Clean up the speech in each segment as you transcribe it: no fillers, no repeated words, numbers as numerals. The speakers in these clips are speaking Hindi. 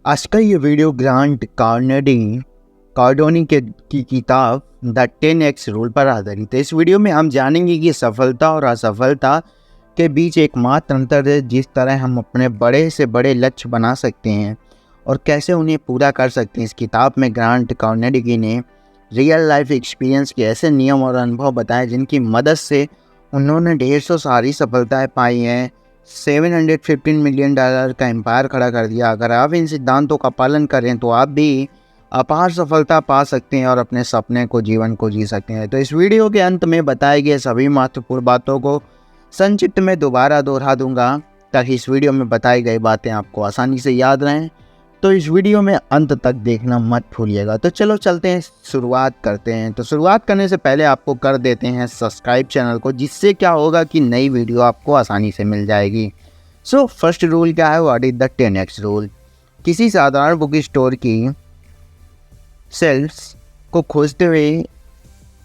आज का ये वीडियो ग्रांट कार्डोनी की किताब द 10x रूल पर आधारित है। इस वीडियो में हम जानेंगे कि सफलता और असफलता के बीच एकमात्र अंतर है, जिस तरह हम अपने बड़े से बड़े लक्ष्य बना सकते हैं और कैसे उन्हें पूरा कर सकते हैं। इस किताब में ग्रांट कार्नेगी ने रियल लाइफ एक्सपीरियंस के ऐसे नियम और अनुभव बताए जिनकी मदद से उन्होंने 150 सारी सफलताएं पाई हैं, $715 मिलियन का एम्पायर खड़ा कर दिया। अगर आप इन सिद्धांतों का पालन करें तो आप भी अपार सफलता पा सकते हैं और अपने सपने को जीवन को जी सकते हैं। तो इस वीडियो के अंत में बताए गए सभी महत्वपूर्ण बातों को संक्षिप्त में दोबारा दोहरा दूंगा ताकि इस वीडियो में बताई गई बातें आपको आसानी से याद रहें। तो इस वीडियो में अंत तक देखना मत भूलिएगा। तो चलो चलते हैं, शुरुआत करते हैं। तो शुरुआत करने से पहले आपको कर देते हैं सब्सक्राइब चैनल को, जिससे क्या होगा कि नई वीडियो आपको आसानी से मिल जाएगी। सो फर्स्ट रूल क्या है? What is the 10x rule? किसी साधारण बुक स्टोर की सेल्स को खोजते हुए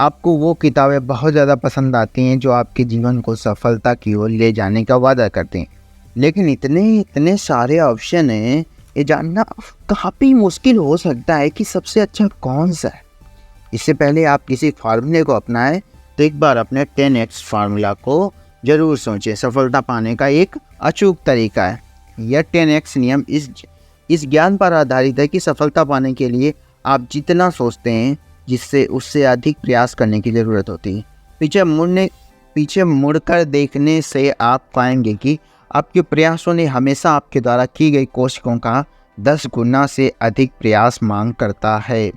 आपको वो किताबें बहुत ज़्यादा पसंद आती हैं जो आपके जीवन को सफलता की ओर ले जाने का वादा करते हैं, लेकिन इतने सारे ऑप्शन हैं, ये जानना काफ़ी मुश्किल हो सकता है कि सबसे अच्छा कौन सा है। इससे पहले आप किसी फार्मूले को अपनाएं तो एक बार अपने 10x फार्मूला को ज़रूर सोचें। सफलता पाने का एक अचूक तरीका है। यह 10x नियम इस ज्ञान पर आधारित है कि सफलता पाने के लिए आप जितना सोचते हैं जिससे उससे अधिक प्रयास करने की ज़रूरत होती है। पीछे मुड़कर देखने से आप पाएंगे कि आपके प्रयासों ने हमेशा आपके द्वारा की गई कोशिशों का 10 गुना से अधिक प्रयास मांग करता है।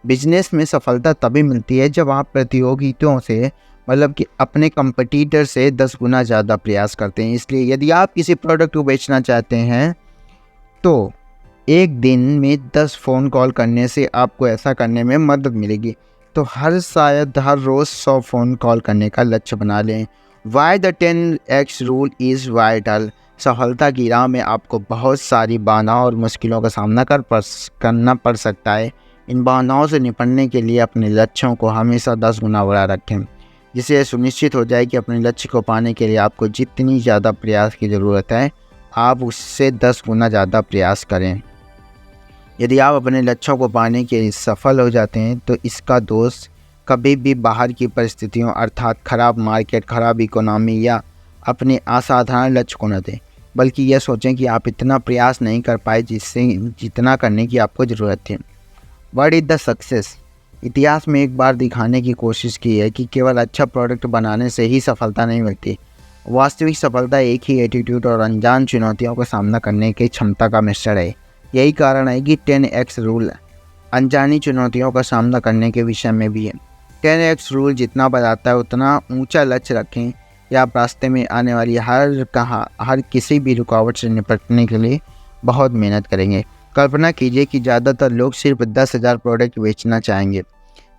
बिजनेस में सफलता तभी मिलती है जब आप प्रतियोगियों से मतलब कि अपने कंपटीटर से 10 गुना ज़्यादा प्रयास करते हैं। इसलिए यदि आप किसी प्रोडक्ट को बेचना चाहते हैं तो एक दिन में 10 फ़ोन कॉल करने से आपको ऐसा करने में मदद मिलेगी। तो हर रोज़ 100 फ़ोन कॉल करने का लक्ष्य बना लें। Why the 10x rule is vital? सफलता की राह में आपको बहुत सारी बाधाओं और मुश्किलों का सामना करना पड़ सकता है। इन बाधाओं से निपटने के लिए अपने लक्ष्यों को हमेशा 10 गुना बड़ा रखें, जिससे यह सुनिश्चित हो जाए कि अपने लक्ष्य को पाने के लिए आपको जितनी ज़्यादा प्रयास की ज़रूरत है, आप उससे 10 गुना ज़्यादा प्रयास करें। यदि आप अपने लक्ष्यों को पाने के लिए सफल हो जाते हैं तो इसका दोष कभी भी बाहर की परिस्थितियों अर्थात खराब मार्केट, खराब इकोनॉमी या अपने असाधारण लक्ष्य को न दें, बल्कि यह सोचें कि आप इतना प्रयास नहीं कर पाए जितना करने की आपको ज़रूरत थी। What is the success? इतिहास में एक बार दिखाने की कोशिश की है कि केवल अच्छा प्रोडक्ट बनाने से ही सफलता नहीं मिलती। वास्तविक सफलता एक ही एटीट्यूड और अनजान चुनौतियों का सामना करने की क्षमता का मिश्रण है। यही कारण है कि 10x रूल अनजानी चुनौतियों का सामना करने के विषय में भी है। 10x रूल जितना बताता है उतना ऊंचा लक्ष्य रखें या आप रास्ते में आने वाली हर किसी भी रुकावट से निपटने के लिए बहुत मेहनत करेंगे। कल्पना कीजिए कि ज़्यादातर लोग सिर्फ 10,000 प्रोडक्ट बेचना चाहेंगे।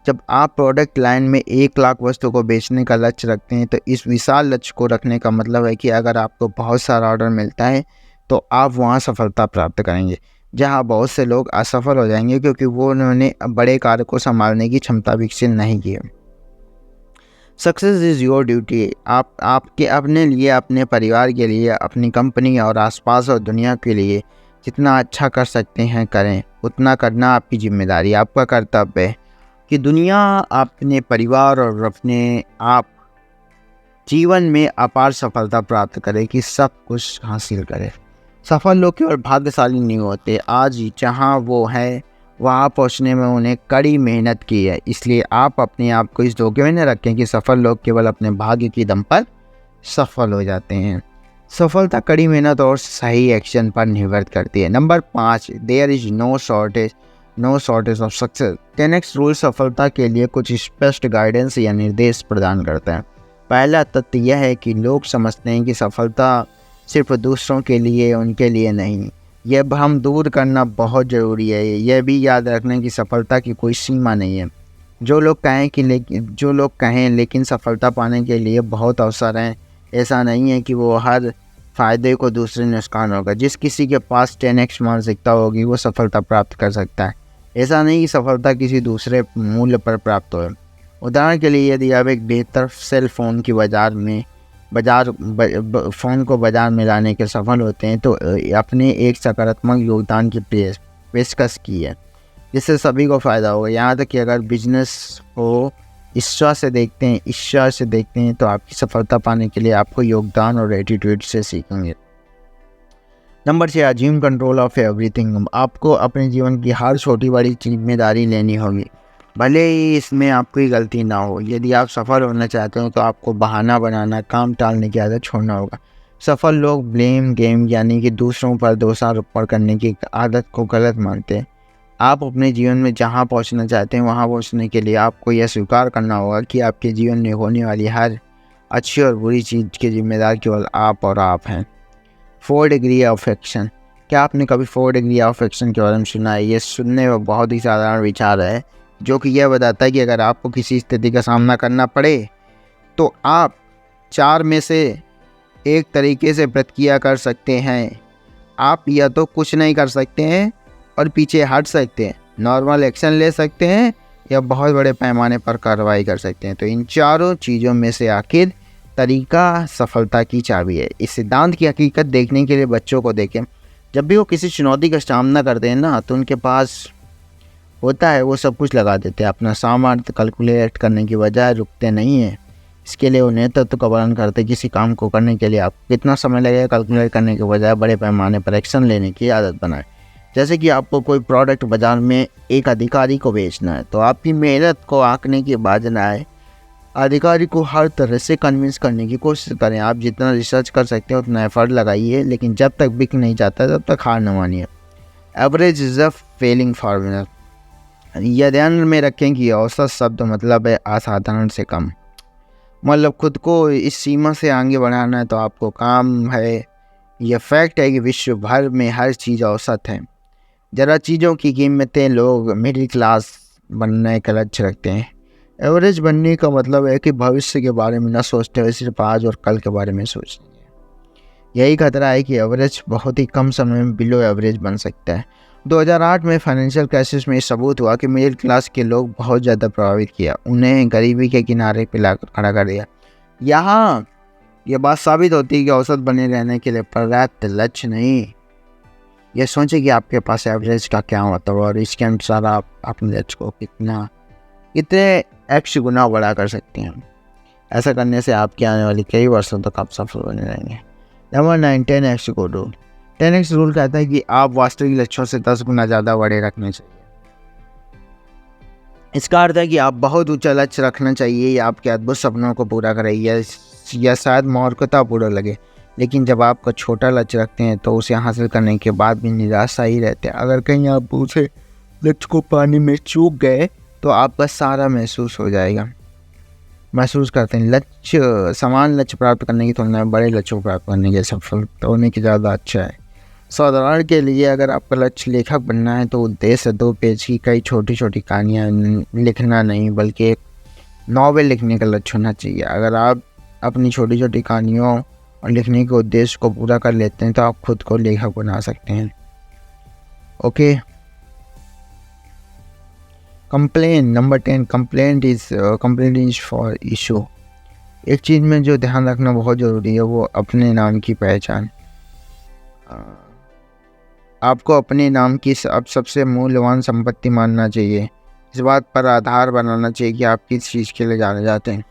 जब आप प्रोडक्ट लाइन में 1 लाख वस्तु को बेचने का लक्ष्य रखते हैं तो इस विशाल लक्ष्य को रखने का मतलब है कि अगर आपको बहुत सारा ऑर्डर मिलता है तो आप वहाँ सफलता प्राप्त करेंगे, जहाँ बहुत से लोग असफल हो जाएंगे क्योंकि उन्होंने बड़े कार्य को संभालने की क्षमता विकसित नहीं की है। Success is your duty. आपके अपने लिए, अपने परिवार के लिए, अपनी कंपनी और आसपास और दुनिया के लिए जितना अच्छा कर सकते हैं करें। उतना करना आपकी जिम्मेदारी, आपका कर्तव्य है कि दुनिया अपने परिवार और अपने आप जीवन में अपार सफलता प्राप्त करे, कि सब कुछ हासिल करे। सफल लोग केवल भाग्यशाली नहीं होते, आज जहाँ वो है वहाँ पहुँचने में उन्हें कड़ी मेहनत की है। इसलिए आप अपने आप को इस धोखे में न रखें कि सफल लोग केवल अपने भाग्य की दम पर सफल हो जाते हैं। सफलता कड़ी मेहनत और सही एक्शन पर निर्भर करती है। Number 5, there is no shortage of success. 10x rule सफलता के लिए कुछ स्पष्ट गाइडेंस या निर्देश प्रदान करता है। पहला तथ्य यह है कि लोग समझते हैं कि सफलता सिर्फ दूसरों के लिए, उनके लिए नहीं। यह भ्रम दूर करना बहुत ज़रूरी है। यह भी याद रखना कि सफलता की कोई सीमा नहीं है। जो लोग कहें लेकिन सफलता पाने के लिए बहुत अवसर हैं, ऐसा नहीं है कि वो हर फ़ायदे को दूसरे नुकसान होगा। जिस किसी के पास 10x मानसिकता होगी वो सफलता प्राप्त कर सकता है। ऐसा नहीं कि सफलता किसी दूसरे मूल्य पर प्राप्त हो। उदाहरण के लिए, यदि आप एक बेहतर सेल फ़ोन की बाज़ार में फ़ोन को बाज़ार में लाने के सफल होते हैं, तो अपने एक सकारात्मक योगदान की पेशकश की है, जिससे सभी को फ़ायदा होगा। यहाँ तक कि अगर बिजनेस को ईर्ष्या से देखते हैं तो आपकी सफलता पाने के लिए आपको योगदान और एटीट्यूड से सीखेंगे। Number 6, assume control of everything. आपको अपने जीवन की हर छोटी बड़ी जिम्मेदारी लेनी होगी, भले ही इसमें आपकी गलती ना हो। यदि आप सफल होना चाहते हो तो आपको बहाना बनाना, काम टालने की आदत छोड़ना होगा। सफल लोग ब्लेम गेम यानी कि दूसरों पर दोषारोपण करने की आदत को गलत मानते हैं। आप अपने जीवन में जहां पहुंचना चाहते हैं वहां पहुंचने के लिए आपको यह स्वीकार करना होगा कि आपके जीवन में होने वाली हर अच्छी और बुरी चीज़ के जिम्मेदार केवल आप और आप हैं। 4 डिग्री ऑफ एक्शन। क्या आपने कभी 4 डिग्री ऑफ एक्शन के बारे में सुना है? ये सुनने में बहुत ही साधारण विचार है, जो कि यह बताता है कि अगर आपको किसी स्थिति का सामना करना पड़े तो आप 4 में से एक तरीके से प्रतिक्रिया कर सकते हैं। आप या तो कुछ नहीं कर सकते हैं और पीछे हट सकते हैं, नॉर्मल एक्शन ले सकते हैं, या बहुत बड़े पैमाने पर कार्रवाई कर सकते हैं। तो इन चारों चीज़ों में से आखिर तरीका सफलता की चाबी है। इस सिद्धांत की हकीकत देखने के लिए बच्चों को देखें। जब भी वो किसी चुनौती का सामना करते हैं ना, तो उनके पास होता है वो सब कुछ लगा देते हैं। अपना सामर्थ्य कैलकुलेट करने की बजाय रुकते नहीं हैं। इसके लिए वो नेतृत्व का वर्णन करते। किसी काम को करने के लिए आपको कितना समय लगेगा कैलकुलेट करने के बजाय बड़े पैमाने पर एक्शन लेने की आदत बनाएं। जैसे कि आपको कोई प्रोडक्ट बाजार में एक अधिकारी को बेचना है, तो आपकी मेहनत को आंकने की बजाय अधिकारी को हर तरह से कन्विंस करने की कोशिश करें। आप जितना रिसर्च कर सकते हैं उतना एफर्ट लगाइए, लेकिन जब तक बिक नहीं जाता तब तक हार न मानिए। Average is a failing formula. यह ध्यान में रखें कि औसत शब्द मतलब है असाधारण से कम। मतलब खुद को इस सीमा से आगे बढ़ाना है तो आपको काम है। यह फैक्ट है कि विश्व भर में हर चीज़ औसत है। ज़रा चीज़ों की कीमतें। लोग मिडिल क्लास बनने का लक्ष्य रखते हैं। एवरेज बनने का मतलब है कि भविष्य के बारे में न सोचते हुए सिर्फ आज और कल के बारे में सोचते हैं। यही खतरा है कि एवरेज बहुत ही कम समय में बिलो एवरेज बन सकता है। 2008 में फाइनेंशियल क्राइसिस में सबूत हुआ कि मिडिल क्लास के लोग बहुत ज़्यादा प्रभावित किया। उन्हें गरीबी के किनारे पे लाकर खड़ा कर दिया। यहाँ यह बात साबित होती है कि औसत बने रहने के लिए पर्याप्त लक्ष्य नहीं। यह सोचें कि आपके पास एवरेज का क्या मतलब और इसके अनुसार आप अपने लक्ष्य को कितने एक्स गुना बड़ा कर सकते हैं। ऐसा करने से आपके आने वाली कई वर्षों तक आप सफल बने रहेंगे। नंबर 9, 10x को रूल। 10x रूल कहता है कि आप वास्तविक लक्ष्यों से 10 गुना ज़्यादा बड़े रखने चाहिए। इसका अर्थ है कि आप बहुत ऊंचा लक्ष्य रखना चाहिए। या आपके अद्भुत सपनों को पूरा करें, या शायद मूर्खता पूरा लगे, लेकिन जब आप छोटा लक्ष्य रखते हैं तो उसे हासिल करने के बाद भी निराशा ही रहते हैं। अगर कहीं आप उसे लक्ष्य को पाने में चूक गए तो आपका सारा महसूस करते हैं। समान लक्ष्य प्राप्त करने की तुलना में बड़े लक्ष्य को प्राप्त करने के सफल होने की ज़्यादा अच्छा है। साधारण के लिए अगर आपका लक्ष्य लेखक बनना है तो उद्देश्य 2 पेज की कई छोटी छोटी कहानियाँ लिखना नहीं, बल्कि एक नॉवेल लिखने का लक्ष्य होना चाहिए। अगर आप अपनी छोटी छोटी कहानियों और लिखने के उद्देश्य को पूरा कर लेते हैं तो आप खुद को लेखक बना सकते हैं। Okay. Complain. Number 10, complaint is for issue. एक चीज़ में जो ध्यान रखना बहुत ज़रूरी है वो अपने नाम की पहचान। आपको अपने नाम की सबसे मूल्यवान संपत्ति मानना चाहिए। इस बात पर आधार बनाना चाहिए कि आप किस चीज़ के लिए जाने जाते हैं।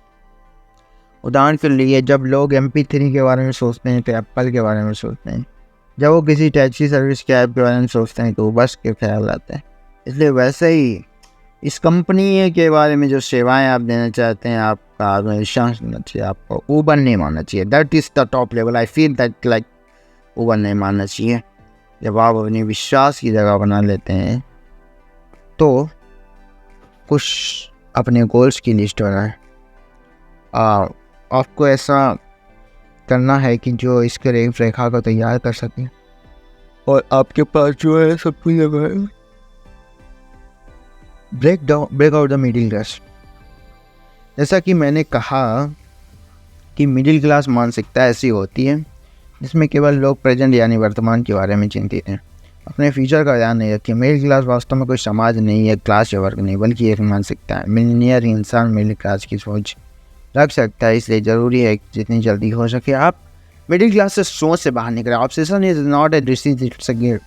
उदाहरण के लिए जब लोग MP3 के बारे में सोचते हैं तो एप्पल के बारे में सोचते हैं। जब वो किसी टैक्सी सर्विस के ऐप के बारे में सोचते हैं तो वो बस के ख्याल आते हैं। इसलिए वैसे ही इस कंपनी के बारे में जो सेवाएं आप देना चाहते हैं, आपका आत्मविश्वास होना चाहिए। आपको ऊबर नहीं मानना चाहिए। That is the top level. I feel that like Uber नहीं मानना चाहिए। जब आप अपने विश्वास की जगह बना लेते हैं तो कुछ अपने गोल्स की लिस्ट बनाएं। आपको ऐसा करना है कि जो इसके रेखा को तैयार कर सकें और आपके पास जो है सब कुछ जगह है। Break out the middle class. जैसा कि मैंने कहा कि मिडिल क्लास मानसिकता ऐसी होती है जिसमें केवल लोग प्रेजेंट यानी वर्तमान के बारे में चिंतित हैं, अपने फ्यूचर का ध्यान नहीं रखें। मिडिल क्लास वास्तव में कोई समाज नहीं है, क्लास या वर्ग नहीं, बल्कि एक मानसिकता है। मिलीनियर इंसान मिडिल क्लास की सोच लग सकता है, इसलिए ज़रूरी है कि जितनी जल्दी हो सके आप मिडिल क्लास से सोच से बाहर निकलें। Obsession is not a disease, it's a gift.